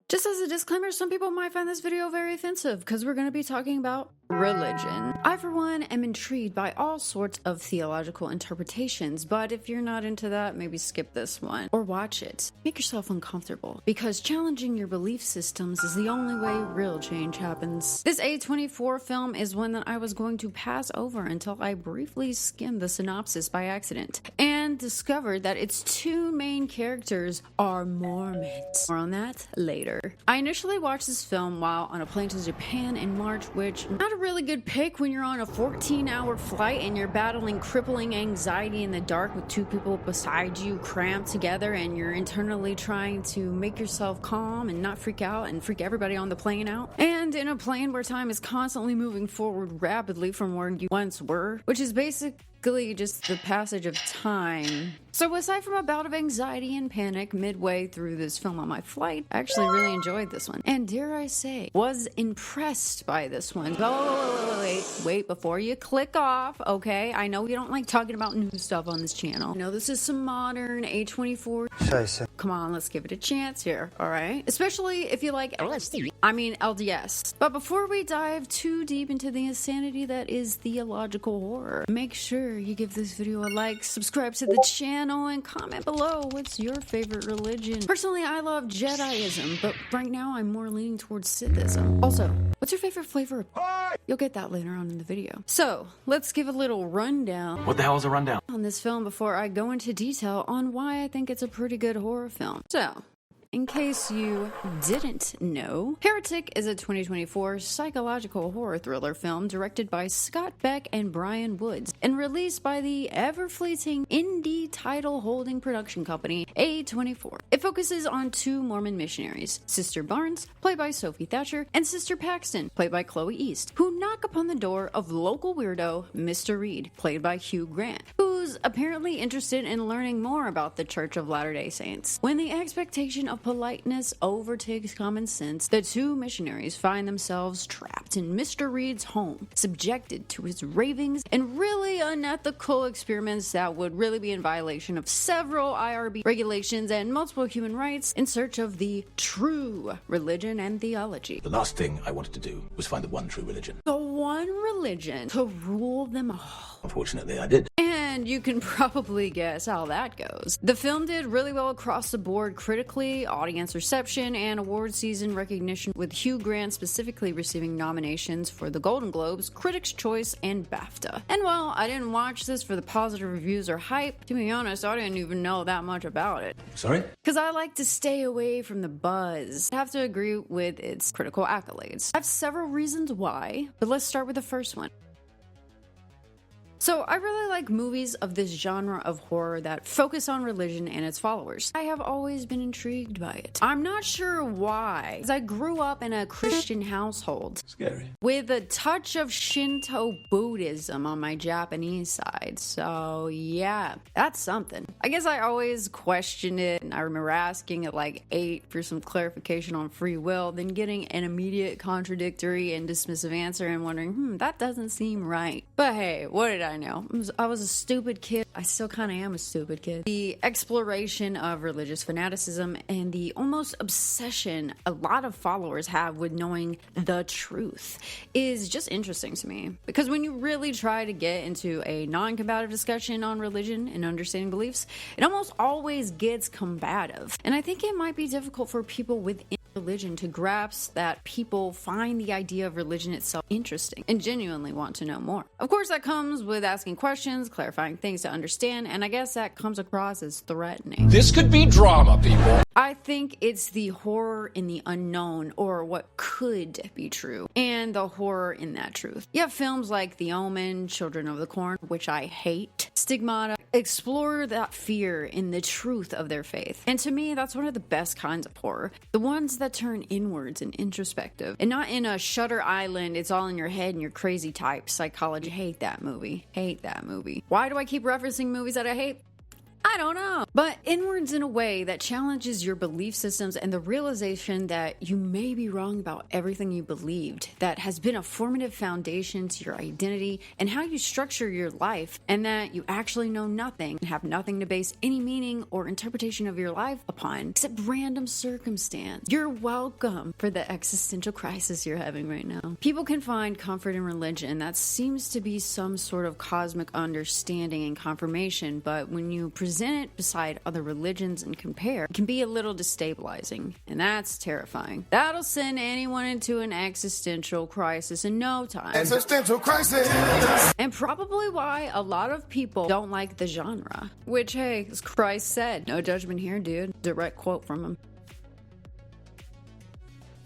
Just as a disclaimer, some people might find this video very offensive because we're going to be talking about religion. I, for one, am intrigued by all sorts of theological interpretations, but if you're not into that, maybe skip this one or watch it. Make yourself uncomfortable because challenging your belief systems is the only way real change happens. This A24 film is one that I was going to pass over until I briefly skimmed the synopsis by accident and discovered that its two main characters are Mormons. More on that later. I initially watched this film while on a plane to Japan in March, which not a really good pick when you're on a 14-hour flight and you're battling crippling anxiety in the dark with two people beside you cramped together, and you're internally trying to make yourself calm and not freak out and freak everybody on the plane out. And in a plane where time is constantly moving forward rapidly from where you once were, which is basically just the passage of time. So aside from a bout of anxiety and panic midway through this film on my flight, I actually really enjoyed this one. And dare I say, was impressed by this one. Wait, before you click off, okay? I know you don't like talking about new stuff on this channel. I know this is some modern A24. Scheiße. Come on, let's give it a chance here, alright? Especially if you like LDS. But before we dive too deep into the insanity that is theological horror, make sure you give this video a like, subscribe to the channel, and comment below what's your favorite religion. Personally, I love Jediism, but right now I'm more leaning towards Sithism. Also, what's your favorite flavor of pie? You'll get that later on in the video. So, let's give a little rundown. What the hell is a rundown? On this film before I go into detail on why I think it's a pretty good horror film. So, in case you didn't know, Heretic is a 2024 psychological horror thriller film directed by Scott Beck and Brian Woods and released by the ever-fleeting indie title-holding production company A24. It focuses on two Mormon missionaries, Sister Barnes, played by Sophie Thatcher, and Sister Paxton, played by Chloe East, who knock upon the door of local weirdo Mr. Reed, played by Hugh Grant, who's apparently interested in learning more about the Church of Latter-day Saints. When the expectation of politeness overtakes common sense, the two missionaries find themselves trapped in Mr. Reed's home, subjected to his ravings and really unethical experiments that would really be in violation of several IRB regulations and multiple human rights, in search of the true religion and theology. The last thing I wanted to do was find the one true religion. The one religion to rule them all. Unfortunately, I did. And you can probably guess how that goes. The film did really well across the board critically, audience reception, and award season recognition, with Hugh Grant specifically receiving nominations for the Golden Globes, Critics' Choice, and BAFTA. And while I didn't watch this for the positive reviews or hype, to be honest, I didn't even know that much about it. Sorry? Because I like to stay away from the buzz. I have to agree with its critical accolades. I have several reasons why, but let's start with the first one. So, I really like movies of this genre of horror that focus on religion and its followers. I have always been intrigued by it. I'm not sure why, because I grew up in a Christian household. Scary. With a touch of Shinto Buddhism on my Japanese side. So, yeah, that's something. I guess I always questioned it, and I remember asking at like 8 for some clarification on free will, then getting an immediate contradictory and dismissive answer and wondering, that doesn't seem right. But hey, what did I know? I was a stupid kid. I still kind of am a stupid kid. The exploration of religious fanaticism and the almost obsession a lot of followers have with knowing the truth is just interesting to me. Because when you really try to get into a non-combative discussion on religion and understanding beliefs, it almost always gets combative. And I think it might be difficult for people within religion to grasp that people find the idea of religion itself interesting and genuinely want to know more. Of course, that comes with asking questions, clarifying things to understand, and I guess that comes across as threatening. This could be drama, people. I think it's the horror in the unknown, or what could be true, and the horror in that truth. You have films like The Omen, Children of the Corn, which I hate, Stigmata, explore that fear in the truth of their faith. And to me, that's one of the best kinds of horror. The ones that turn inwards and introspective, and not in a Shutter Island, it's all in your head and you're crazy type psychology. Hate that movie. Hate that movie. Why do I keep referencing movies that I hate? I I don't know. But inwards in a way that challenges your belief systems and the realization that you may be wrong about everything you believed, that has been a formative foundation to your identity and how you structure your life, and that you actually know nothing and have nothing to base any meaning or interpretation of your life upon except random circumstance. You're welcome for the existential crisis you're having right now. People can find comfort in religion. That seems to be some sort of cosmic understanding and confirmation, but when you present it beside other religions and compare, it can be a little destabilizing, and that's terrifying. That'll send anyone into an existential crisis in no time. Existential crisis! And probably why a lot of people don't like the genre. Which, hey, as Christ said, no judgment here, dude. Direct quote from him.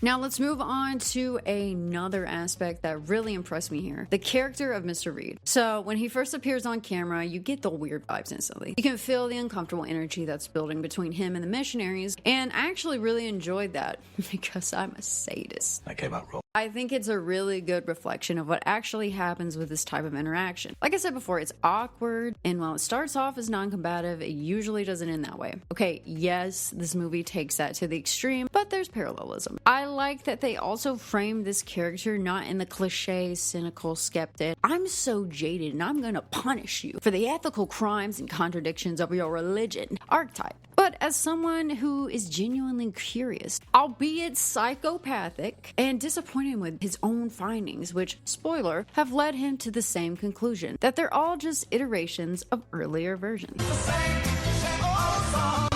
Now let's move on to another aspect that really impressed me here. The character of Mr. Reed. So when he first appears on camera, you get the weird vibes instantly. You can feel the uncomfortable energy that's building between him and the missionaries, and I actually really enjoyed that because I'm a sadist. That came out wrong. I think it's a really good reflection of what actually happens with this type of interaction. Like I said before, it's awkward, and while it starts off as non-combative, it usually doesn't end that way. Okay, yes, this movie takes that to the extreme, but there's parallelism. I like that they also frame this character not in the cliche, cynical skeptic, I'm so jaded and I'm gonna punish you for the ethical crimes and contradictions of your religion archetype, but as someone who is genuinely curious, albeit psychopathic, and disappointed with his own findings, which, spoiler, have led him to the same conclusion, that they're all just iterations of earlier versions.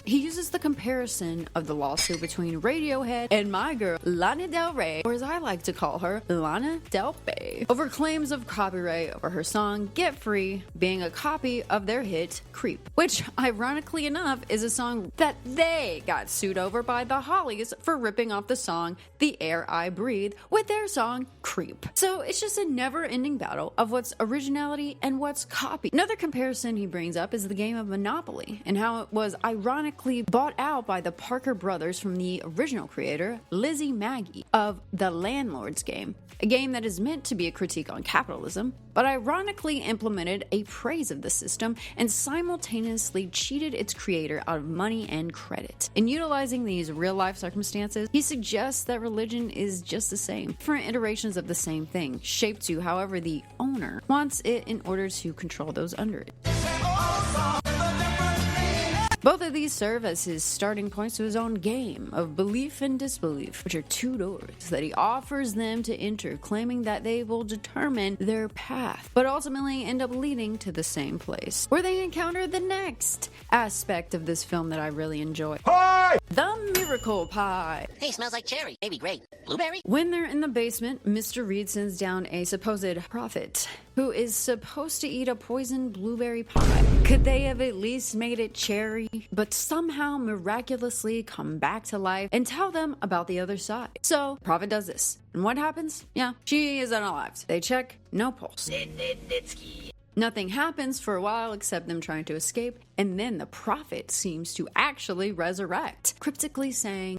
He uses the comparison of the lawsuit between Radiohead and my girl Lana Del Rey, or as I like to call her, Lana Del Rey, over claims of copyright over her song Get Free being a copy of their hit Creep, which ironically enough is a song that they got sued over by the Hollies for ripping off the song The Air I Breathe with their song Creep. So it's just a never-ending battle of what's originality and what's copy. Another comparison he brings up is the game of Monopoly and how it was ironically bought out by the Parker brothers from the original creator, Lizzie Magie, of The Landlord's Game, a game that is meant to be a critique on capitalism, but ironically implemented a praise of the system and simultaneously cheated its creator out of money and credit. In utilizing these real-life circumstances, he suggests that religion is just the same, different iterations of the same thing, shaped to however the owner wants it in order to control those under it. Both of these serve as his starting points to his own game of belief and disbelief, which are two doors that he offers them to enter, claiming that they will determine their path, but ultimately end up leading to the same place, where they encounter the next aspect of this film that I really enjoy. Pie! The miracle pie. Hey, smells like cherry. Maybe grape. Blueberry? When they're in the basement, Mr. Reed sends down a supposed prophet who is supposed to eat a poisoned blueberry pie. Could they have at least made it cherry, but somehow miraculously come back to life and tell them about the other side? So, prophet does this. And what happens? Yeah, she is unalived. They check, no pulse. Nothing happens for a while except them trying to escape, and then the prophet seems to actually resurrect, cryptically saying,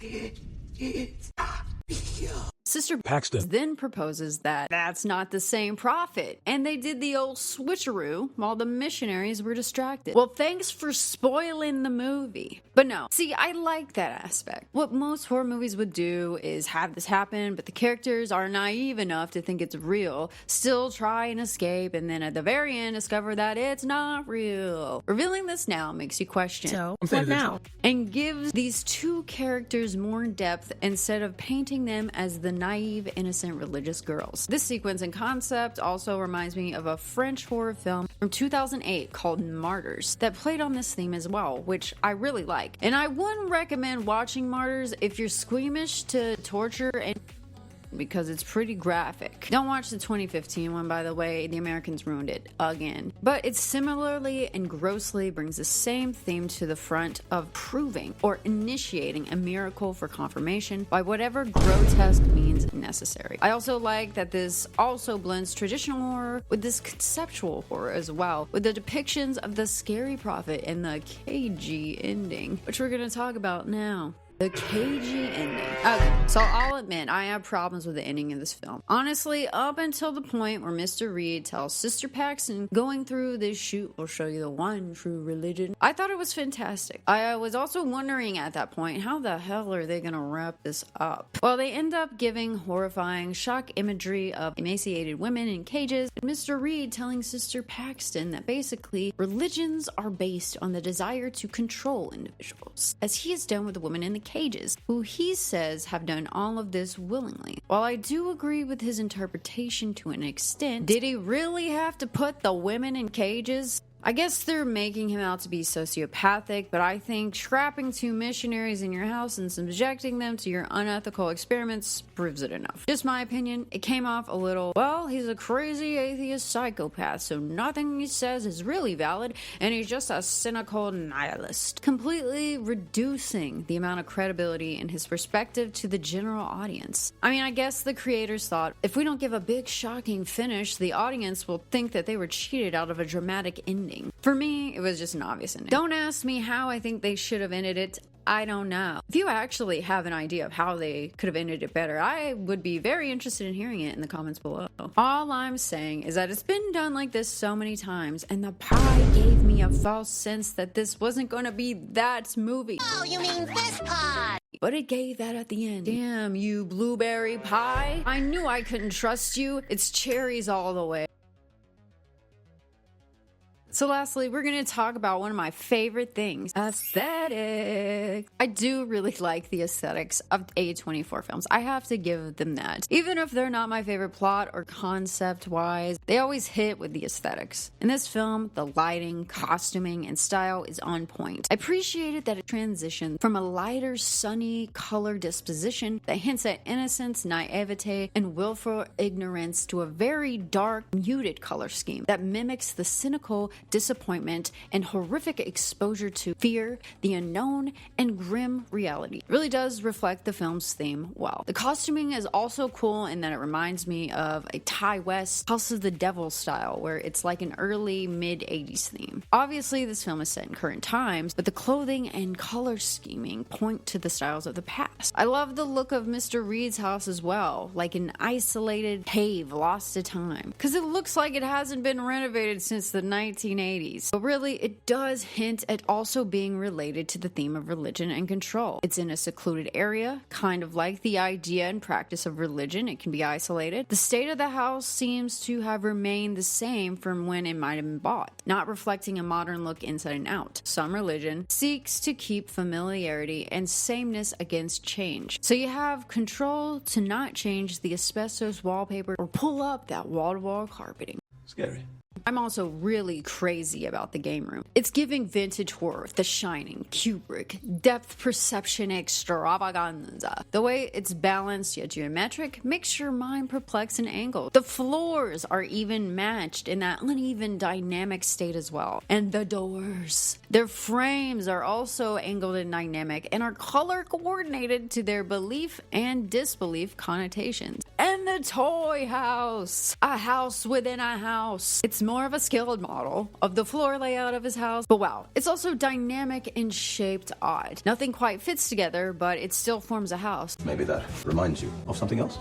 Sister Paxton then proposes that that's not the same prophet, and they did the old switcheroo while the missionaries were distracted. Well, thanks for spoiling the movie. But no, see, I like that aspect. What most horror movies would do is have this happen, but the characters are naive enough to think it's real, still try and escape, and then at the very end discover that it's not real. Revealing this now makes you question. So, what now? And gives these two characters more depth instead of painting them as the naive, innocent religious girls. This sequence and concept also reminds me of a French horror film from 2008 called Martyrs that played on this theme as well, which I really like. And I wouldn't recommend watching Martyrs if you're squeamish to torture and because it's pretty graphic. Don't watch the 2015 one, by the way. The Americans ruined it again. But it similarly and grossly brings the same theme to the front of proving or initiating a miracle for confirmation by whatever grotesque means necessary. I also like that this also blends traditional horror with this conceptual horror as well, with the depictions of the scary prophet and the cagey ending, which we're going to talk about now. The cagey ending. Okay, so I'll admit, I have problems with the ending of this film. Honestly, up until the point where Mr. Reed tells Sister Paxton, going through this chute will show you the one true religion, I thought it was fantastic. I was also wondering at that point, how the hell are they gonna wrap this up? Well, they end up giving horrifying shock imagery of emaciated women in cages, and Mr. Reed telling Sister Paxton that basically religions are based on the desire to control individuals, as he has done with the women in the cages, who he says have done all of this willingly. While I do agree with his interpretation to an extent, did he really have to put the women in cages? I guess they're making him out to be sociopathic, but I think trapping 2 missionaries in your house and subjecting them to your unethical experiments proves it enough. Just my opinion, it came off a little, well, he's a crazy atheist psychopath, so nothing he says is really valid, and he's just a cynical nihilist. Completely reducing the amount of credibility in his perspective to the general audience. I mean, I guess the creators thought, if we don't give a big shocking finish, the audience will think that they were cheated out of a dramatic ending. For me, it was just an obvious ending. Don't ask me how I think they should have ended it. I don't know. If you actually have an idea of how they could have ended it better, I would be very interested in hearing it in the comments below. All I'm saying is that it's been done like this so many times, and the pie gave me a false sense that this wasn't going to be that movie. Oh, you mean this pie? But it gave that at the end. Damn, you blueberry pie. I knew I couldn't trust you. It's cherries all the way. So lastly, we're going to talk about one of my favorite things, aesthetic. I do really like the aesthetics of A24 films. I have to give them that. Even if they're not my favorite plot or concept-wise, they always hit with the aesthetics. In this film, the lighting, costuming, and style is on point. I appreciated that it transitioned from a lighter, sunny color disposition that hints at innocence, naivete, and willful ignorance to a very dark, muted color scheme that mimics the cynical disappointment and horrific exposure to fear, the unknown, and grim reality. It really does reflect the film's theme well. The costuming is also cool in that it reminds me of a Ty West House of the Devil style, where it's like an early mid-80s theme. Obviously, this film is set in current times, but the clothing and color scheming point to the styles of the past. I love the look of Mr. Reed's house as well, like an isolated cave lost to time, because it looks like it hasn't been renovated since the 1980s. But really, it does hint at also being related to the theme of religion and control. It's in a secluded area, kind of like the idea and practice of religion. It can be isolated. The state of the house seems to have remained the same from when it might have been bought, not reflecting a modern look inside and out. Some religion seeks to keep familiarity and sameness against change. So you have control to not change the asbestos wallpaper or pull up that wall-to-wall carpeting. Scary. I'm also really crazy about the game room. It's giving vintage horror, The Shining, Kubrick, depth perception extravaganza. The way it's balanced yet geometric makes your mind perplexed and angled. The floors are even matched in that uneven dynamic state as well. And the doors. Their frames are also angled and dynamic and are color coordinated to their belief and disbelief connotations. And the toy house. A house within a house. It's more of a skilled model of the floor layout of his house, but wow, it's also dynamic and shaped odd. Nothing quite fits together, but it still forms a house. Maybe that reminds you of something else?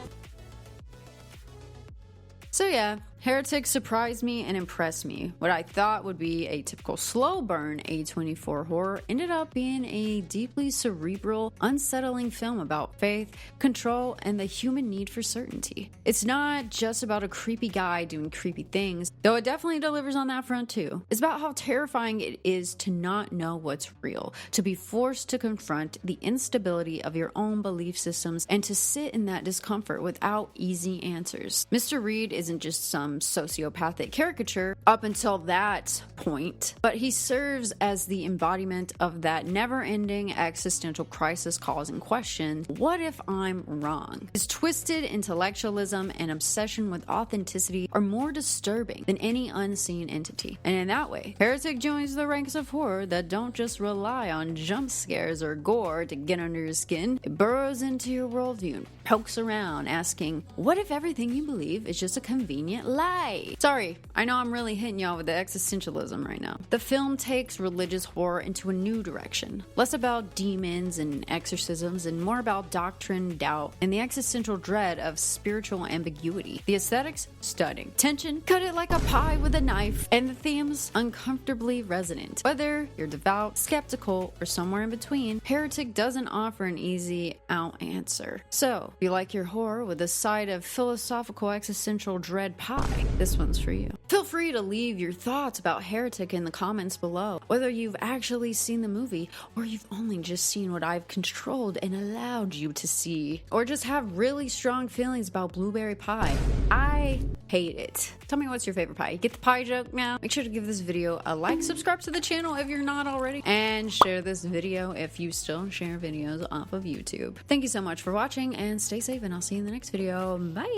So yeah, Heretic surprised me and impressed me. What I thought would be a typical slow burn A24 horror ended up being a deeply cerebral, unsettling film about faith, control, and the human need for certainty. It's not just about a creepy guy doing creepy things, though it definitely delivers on that front too. It's about how terrifying it is to not know what's real, to be forced to confront the instability of your own belief systems, and to sit in that discomfort without easy answers. Mr. Reed isn't just some sociopathic caricature up until that point, but he serves as the embodiment of that never-ending existential crisis causing question, what if I'm wrong? His twisted intellectualism and obsession with authenticity are more disturbing than any unseen entity. And in that way, Heretic joins the ranks of horror that don't just rely on jump scares or gore to get under your skin. It burrows into your worldview and pokes around asking, what if everything you believe is just a convenient lie? lie. Sorry, I know I'm really hitting y'all with the existentialism right now. The film takes religious horror into a new direction. Less about demons and exorcisms and more about doctrine, doubt, and the existential dread of spiritual ambiguity. The aesthetics, stunning. Tension, cut it like a pie with a knife. And the themes, uncomfortably resonant. Whether you're devout, skeptical, or somewhere in between, Heretic doesn't offer an easy out answer. So, if you like your horror with a side of philosophical existential dread pie, this one's for you. Feel free to leave your thoughts about Heretic in the comments below, whether you've actually seen the movie or you've only just seen what I've controlled and allowed you to see, or just have really strong feelings about blueberry pie. I hate it. Tell me what's your favorite pie. Get the pie joke now? Make sure to give this video a like, subscribe to the channel if you're not already, and share this video if you still share videos off of YouTube. Thank you so much for watching, and stay safe, and I'll see you in the next video. Bye!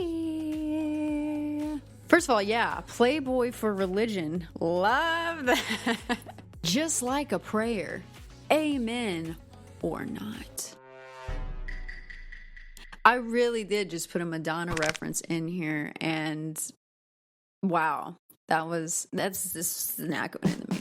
First of all, yeah, Playboy for religion. Love that. Just like a prayer. Amen or not. I really did just put a Madonna reference in here, and wow, that's this snack in the